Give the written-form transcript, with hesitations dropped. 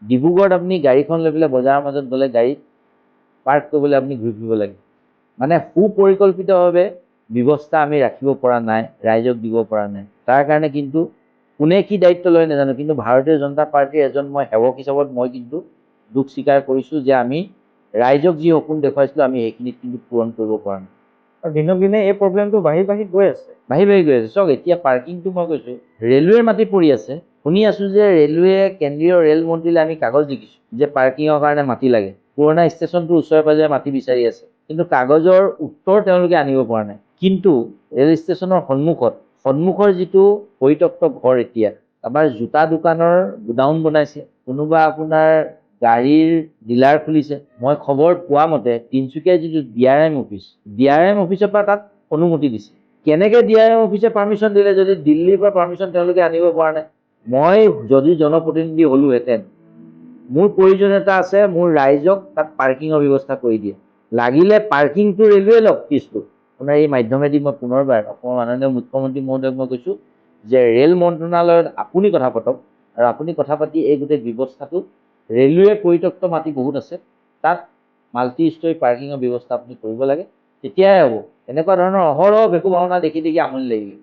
ডিব্ৰুগড়ত আপুনি গাড়ীখন লৈ পেলাই বজাৰৰ মাজত গ'লে গাড়ীত পাৰ্ক কৰিবলৈ আপুনি ঘূৰি ফুৰিব লাগে। মানে সুপৰিকল্পিতভাৱে ব্যৱস্থা আমি ৰাখিব পৰা নাই, ৰাইজক দিব পৰা নাই। তাৰ কাৰণে কিন্তু কোনে কি দায়িত্ব লয় নাজানো, কিন্তু ভাৰতীয় জনতা পাৰ্টীৰ এজন মই সেৱক হিচাপত মই কিন্তু দুখ স্বীকাৰ কৰিছোঁ যে আমি ৰাইজক যি সপোন দেখুৱাইছিলোঁ আমি সেইখিনিত কিন্তু পূৰণ কৰিব পৰা নাই। আৰু দিনক দিনে এই প্ৰব্লেমটো বাঢ়ি বাঢ়ি গৈ আছে। বাঢ়ি গৈ আছে। চাওক এতিয়া পাৰ্কিংটো মই কৈছোঁ, ৰেলৱেৰ মাটি পৰি আছে। শুনি আছোঁ যে ৰেলৱে কেন্দ্ৰীয় ৰেল মন্ত্ৰীলৈ আমি কাগজ লিখিছোঁ যে পাৰ্কিঙৰ কাৰণে মাটি লাগে। পুৰণা ষ্টেচনটোৰ ওচৰে পাঁজৰে মাটি বিচাৰি আছে, কিন্তু কাগজৰ উত্তৰ তেওঁলোকে আনিব পৰা নাই। কিন্তু ৰেল ষ্টেচনৰ সন্মুখৰ যিটো পৰিত্যক্ত ঘৰ, এতিয়া আমাৰ জোতা দোকানৰ গোডাউন বনাইছে, কোনোবা আপোনাৰ গাড়ীৰ ডিলাৰ খুলিছে। মই খবৰ পোৱা মতে তিনিচুকীয়াৰ যিটো DRM অফিচৰ পৰা তাত অনুমতি দিছে। কেনেকৈ DRM অফিচে পাৰ্মিশ্যন দিলে যদি দিল্লীৰ পৰা পাৰ্মিশ্যন তেওঁলোকে আনিব পৰা নাই? মই যদি জনপ্ৰতিনিধি হ'লোহেঁতেন, মোৰ প্ৰয়োজনীয়তা আছে, মোৰ ৰাইজক তাত পাৰ্কিঙৰ ব্যৱস্থা কৰি দিয়ে। লাগিলে পাৰ্কিংটো ৰেলৱে লওক ফিজটো। আপোনাৰ এই মাধ্যমেদি মই পুনৰবাৰ অসমৰ মাননীয় মুখ্যমন্ত্ৰী মহোদয়ক মই কৈছোঁ যে ৰেল মন্ত্ৰণালয়ত আপুনি কথা পাতক, আৰু আপুনি কথা পাতি এই গোটেই ব্যৱস্থাটো, ৰেলৱে পৰিত্যক্ত মাটি বহুত আছে, তাত মাল্টি ষ্টৰী পাৰ্কিঙৰ ব্যৱস্থা আপুনি কৰিব লাগে। তেতিয়াহে হ'ব। এনেকুৱা ধৰণৰ অহৰহ ভেকু ভাওনা দেখি আমনি লাগিলে।